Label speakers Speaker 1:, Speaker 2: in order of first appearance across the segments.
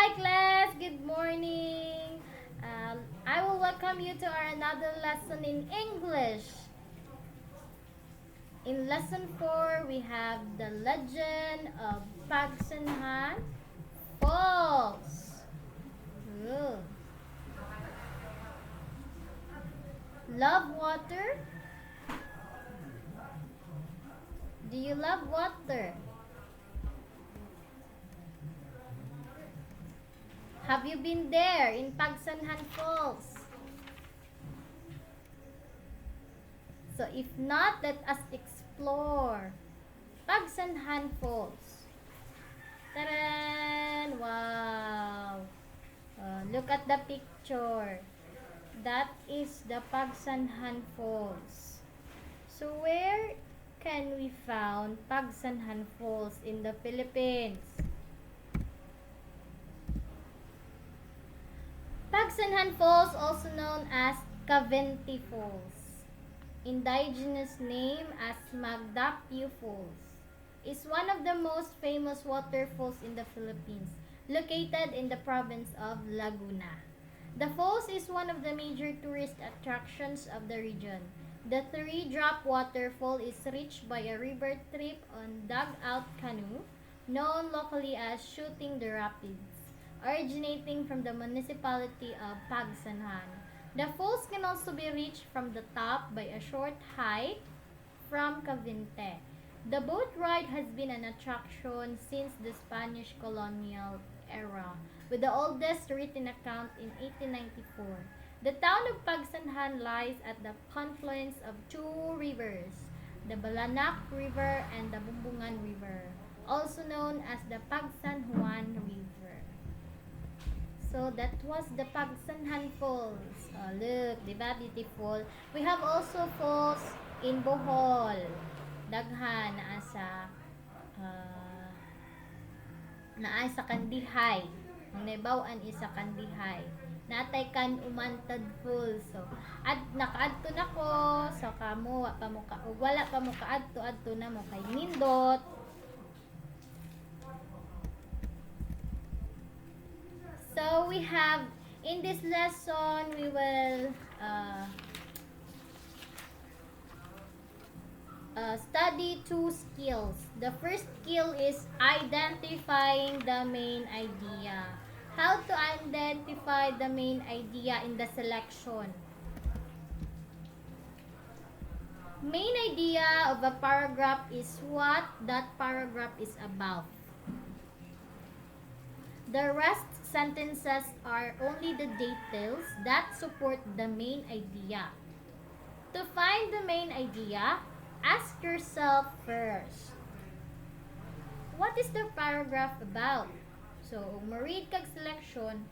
Speaker 1: Hi class, good morning. I will welcome you to our another lesson in English. In lesson 4, we have the legend of Pagsanjan Falls. Ooh. Love water? Do you love water? Have you been there in Pagsanjan Falls? So if not, let us explore Pagsanjan Falls. Taran! Wow! Look at the picture. That is the Pagsanjan Falls. So where can we found Pagsanjan Falls in the Philippines? Pagsanjan Falls, also known as Cavite Falls, indigenous name as Magdapio Falls, is one of the most famous waterfalls in the Philippines, located in the province of Laguna. The falls is one of the major tourist attractions of the region. The three-drop waterfall is reached by a river trip on dugout canoe, known locally as Shooting the Rapids, originating from the municipality of Pagsanjan. The falls can also be reached from the top by a short hike from Cavite. The boat ride has been an attraction since the Spanish colonial era, with the oldest written account in 1894. The town of Pagsanjan lies at the confluence of two rivers, the Balanak River and the Bumbungan River, also known as the Pagsan Juan River. So that was the Pagsanjan Falls. Oh, look, diba beautiful? We have also falls in Bohol. Daghan naa sa Kandihay. Ang naibawaan is sa Kandihay. Natay kan umantad full. So, nakaadto na ko. So, kamo, wala pa mo kaadto na mo kay Nindot. So, we have, in this lesson, we will study two skills. The first skill is identifying the main idea. How to identify the main idea in the selection. Main idea of a paragraph is what that paragraph is about. The rest sentences are only the details that support the main idea. To find the main idea, ask yourself first, what is the paragraph about? So, kung ma-read kag selection,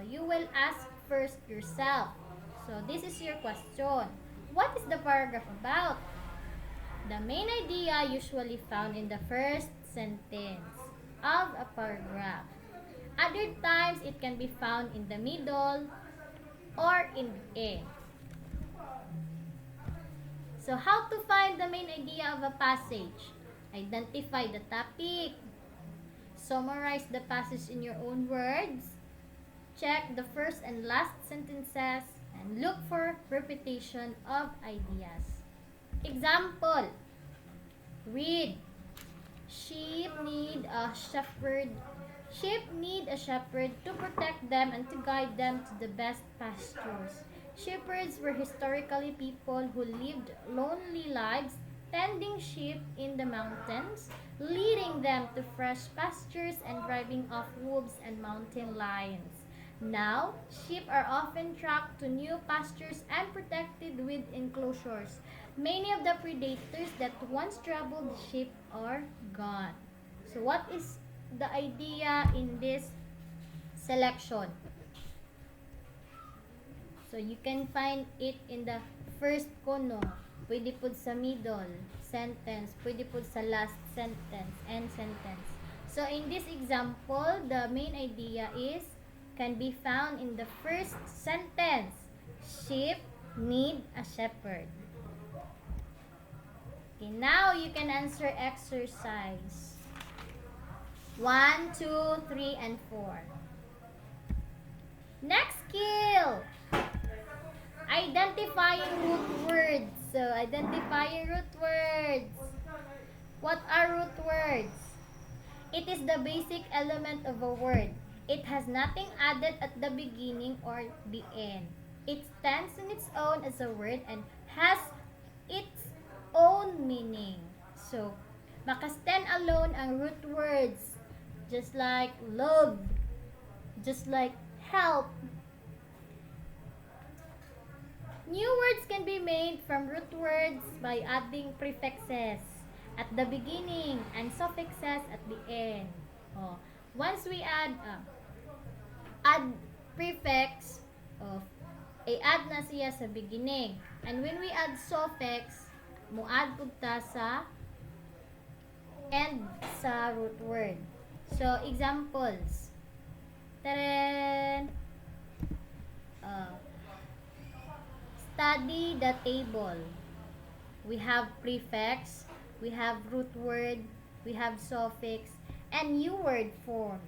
Speaker 1: you will ask first yourself. So, this is your question. What is the paragraph about? The main idea usually found in the first sentence of a paragraph. Other times, it can be found in the middle or in the end. So, how to find the main idea of a passage? Identify the topic. Summarize the passage in your own words. Check the first and last sentences and look for repetition of ideas. Example. Read. Sheep need a shepherd to protect them and to guide them to the best pastures. Shepherds were historically people who lived lonely lives, tending sheep in the mountains, leading them to fresh pastures and driving off wolves and mountain lions. Now, sheep are often tracked to new pastures and protected with enclosures. Many of the predators that once troubled the sheep are gone. So, what is the idea in this selection? So, you can find it in the first kono. Pwede po sa middle sentence. Pwede po sa last sentence. End sentence. So, in this example, the main idea can be found in the first sentence. Sheep need a shepherd. Okay, now you can answer exercise 1, 2, 3, and 4. Next skill, identifying root words. So, identifying root words. What are root words? It is the basic element of a word. It has nothing added at the beginning or the end. It stands on its own as a word and has its own meaning. So, maka-stand alone ang root words. Just like love, just like help. New words can be made from root words by adding prefixes at the beginning and suffixes at the end. Oh, once we add prefix, i-add na siya sa beginning. And when we add suffix, mo-add po ta sa end sa root word. So, examples. Taren! Study the table. We have prefix, we have root word, we have suffix, and new word form.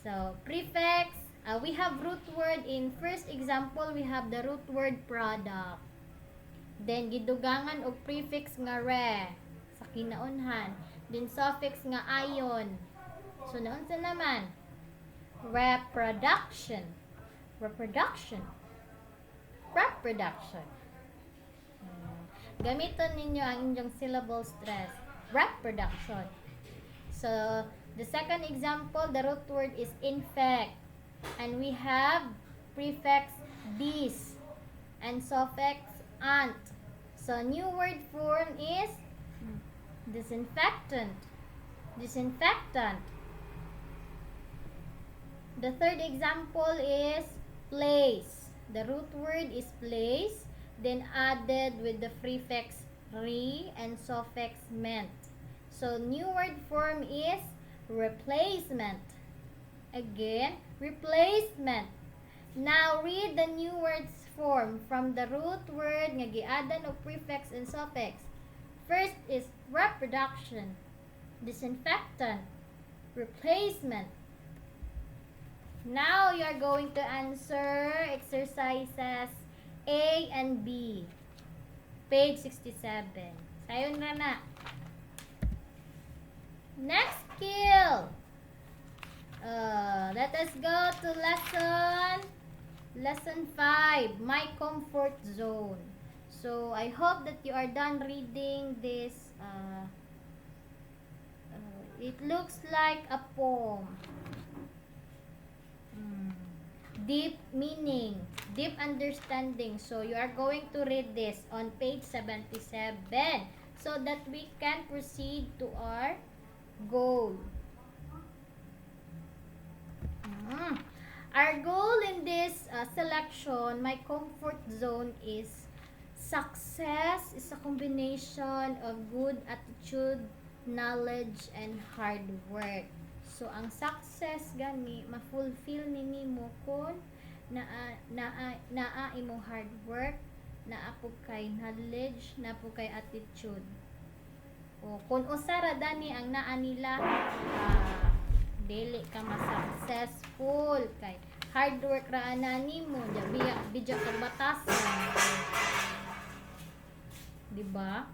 Speaker 1: So, prefix, we have root word. In first example, we have the root word product. Then, gidugangan og prefix nga re sa kinaunhan. Then, suffix nga ayon. So, naon sa naman? Reproduction. Reproduction. Reproduction. Gamiton ninyo ang inyong syllable stress. Reproduction. So, the second example, the root word is infect. And we have prefix dis and suffix ant. So, new word form is disinfectant. Disinfectant. The third example is place. The root word is place, then added with the prefix re and suffix ment. So, new word form is replacement. Again, replacement. Now, read the new words form from the root word nga giadan og prefix and suffix. First is reproduction, disinfectant, replacement. Now, you are going to answer exercises A and B. Page 67. Sayon na. Next skill. Let us go to lesson 5, my comfort zone. So, I hope that you are done reading this. It looks like a poem. Deep meaning, deep understanding. So, you are going to read this on page 77 so that we can proceed to our goal. Our goal in this selection, my comfort zone, is success is a combination of good attitude, knowledge, and hard work. So, ang success gani, ma-fulfill nimo kung naa imo hard work, naa po kay knowledge, naa po kay attitude. O, kung usara dani ang naa nila, dili ka ma-successful kay hard work ra ana nimo, bidya ka batasan. Diba?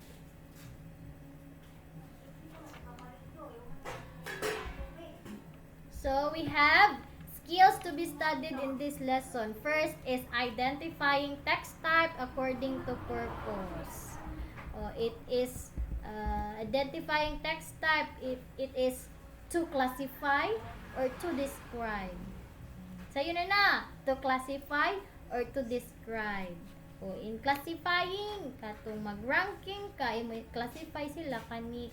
Speaker 1: So, we have skills to be studied in this lesson. First is identifying text type according to purpose. It is identifying text type if it is to classify or to describe. Sayo na, to classify or to describe. In classifying, katong mag-ranking ka, imo classify sila kani.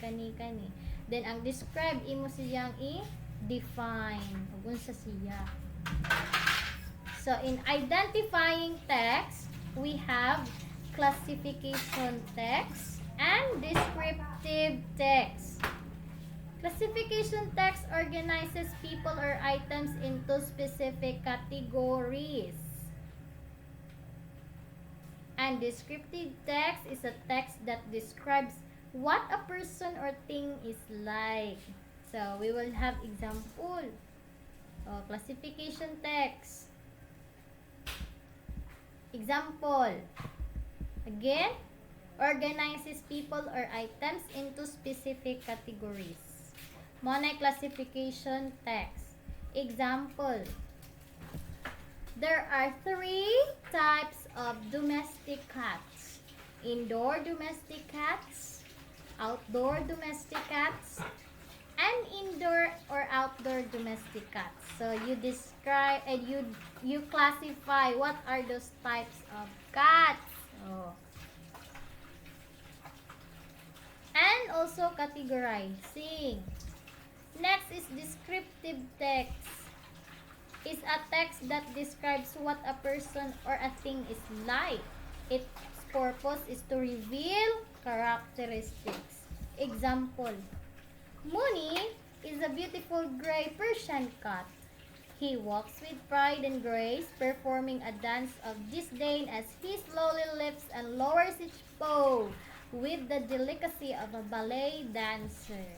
Speaker 1: Then, ang describe, imo siyang define ug unsa siya. So, in identifying text, we have classification text and descriptive text. Classification text organizes people or items into specific categories. And descriptive text is a text that describes what a person or thing is like. So, we will have example. Classification text. Example. Again, organizes people or items into specific categories. Classification text. Example. There are 3 types of domestic cats. Indoor domestic cats, outdoor domestic cats, and indoor or outdoor domestic cats. So you describe and you classify what are those types of cats. Oh. And also categorizing. Next is descriptive text. Is a text that describes what a person or a thing is like. Its purpose is to reveal characteristics. Example. Mooney is a beautiful gray Persian cat. He walks with pride and grace, performing a dance of disdain as he slowly lifts and lowers each paw with the delicacy of a ballet dancer.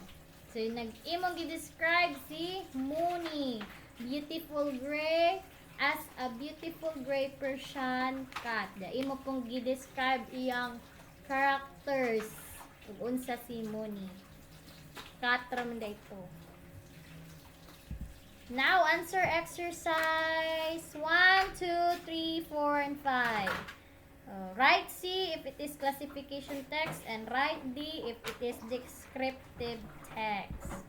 Speaker 1: So, nag-imong i-describe si Mooney. Beautiful gray as a beautiful gray Persian cat. Imo pong i-describe iyang characters. Ug unsa si Mooney. Katra man ito. Now, answer exercise 1, 2, 3, 4, and 5. Write C if it is classification text and write D if it is descriptive text.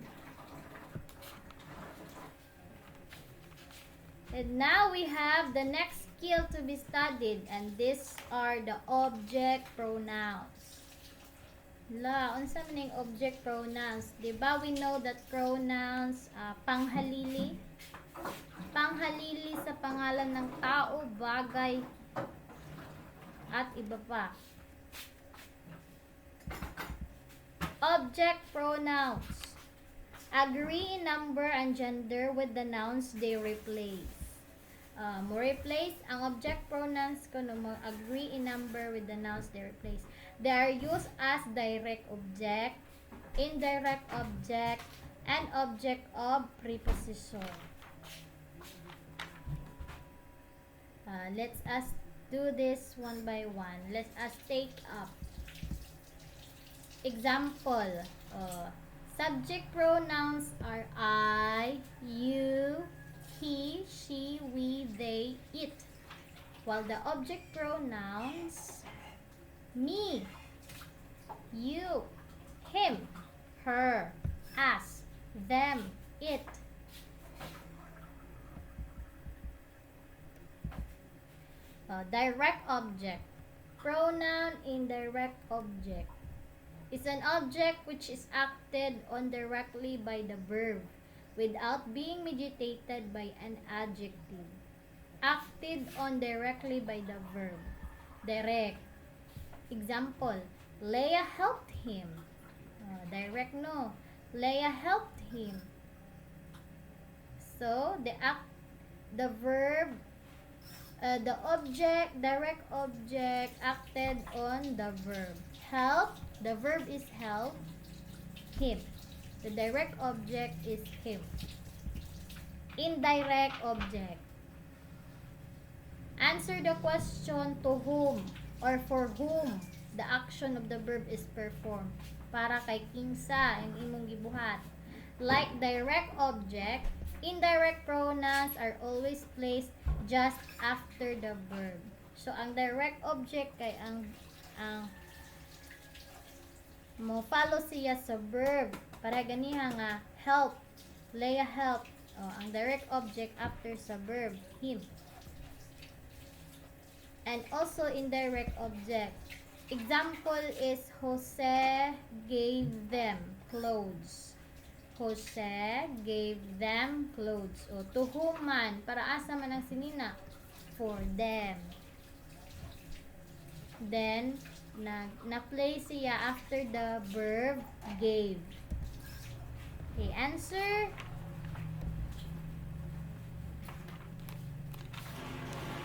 Speaker 1: And now we have the next skill to be studied, and these are the object pronouns. Unsa man yung object pronouns? Diba we know that pronouns panghalili sa pangalan ng tao, bagay, at iba pa. Object pronouns agree in number and gender with the nouns they replace. Mo replace ang object pronouns kuno mo agree in number with the nouns they replace. They are used as direct object, indirect object, and object of preposition. Let's us do this one by one. Let us take up. Example. Subject pronouns are I, you, he, she, we, they, it. While the object pronouns, me, you, him, her, us, them, it. Direct object. Pronoun indirect object is an object which is acted on directly by the verb without being mediated by an adjective. Acted on directly by the verb. Direct. Example, Leah helped him. Direct no. Leah helped him. So, the verb, the object, direct object acted on the verb. Help, the verb is help, him. The direct object is him. Indirect object. Answer the question to whom or for whom the action of the verb is performed. Para kay kinsa ang imong gibuhat. Like direct object, indirect pronouns are always placed just after the verb. So ang direct object kay ang mo follow siya sa verb. Para ganiha nga help, Leah help. Ang direct object after sa verb, him. And also indirect object. Example is Jose gave them clothes. Jose gave them clothes. O to whom man, para asa man ang sinina? For them. Then, na-play siya after the verb gave. Okay, answer.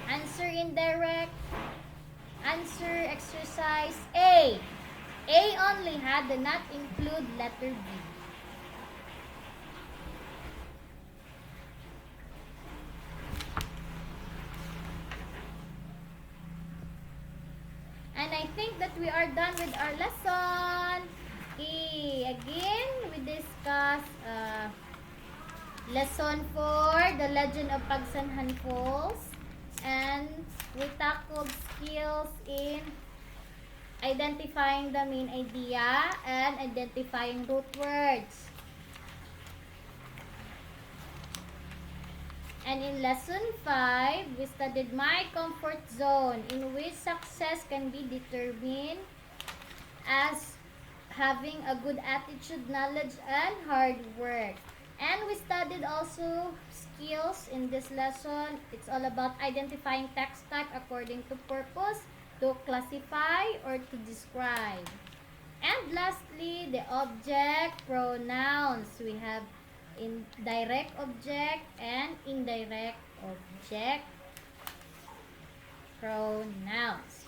Speaker 1: Answer indirect. Answer exercise A. A only do not include letter B. think that we are done with our lesson. Again, we discuss lesson 4, the legend of Pagsanjan Falls, and we tackled skills in identifying the main idea and identifying root words. And in lesson 5, we studied my comfort zone, in which success can be determined as having a good attitude, knowledge, and hard work. And we studied also skills in this lesson. It's all about identifying text type according to purpose, to classify, or to describe. And lastly, the object pronouns. We have direct object and indirect object pronouns.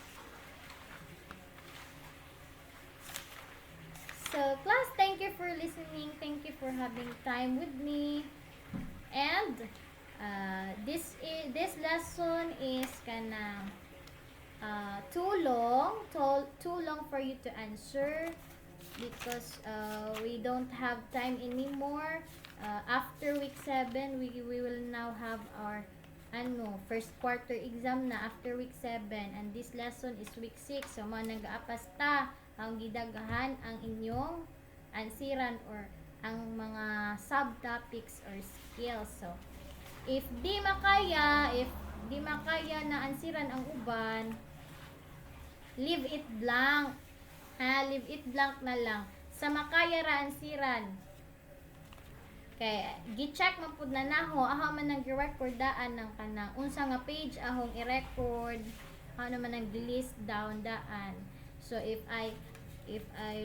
Speaker 1: So class, thank you for listening. Thank you for having time with me. And this lesson is kinda too long for you to answer, because we don't have time anymore. After week 7, we will now have our first quarter exam na after week 7, and this lesson is week 6. So nag-aapas ta ang gidagahan ang inyong ansiran or ang mga subtopics or skills. So if di makaya na ansiran ang uban, leave it blank. Leave it blank na lang. Sa makaya ra ansiran, kay gi-check man pud na naho aha man nag-record daan ng kanang unsa nga page ahong i-record, ano man nang list down daan. So if I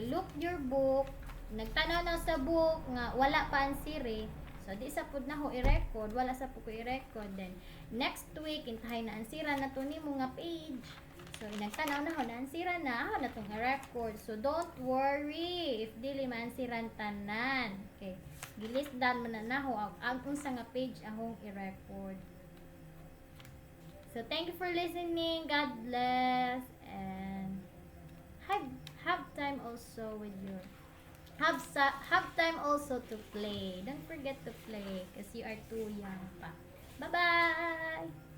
Speaker 1: look your book, nagtanaw na sa book nga wala pa ansiri, so di sa pud naho i-record, wala sa pud ko i-record. Then next week intahay na ansira na to nimo nga page. So nagtanaw na ho na ansira na na tong i-record. So don't worry if dili man ansiran tanan. Okay. Gilist down man na naho ang unsa nga page ahong i-record. So thank you for listening. God bless, and have time also with your have time also to play. Don't forget to play because you are too young pa. Bye bye.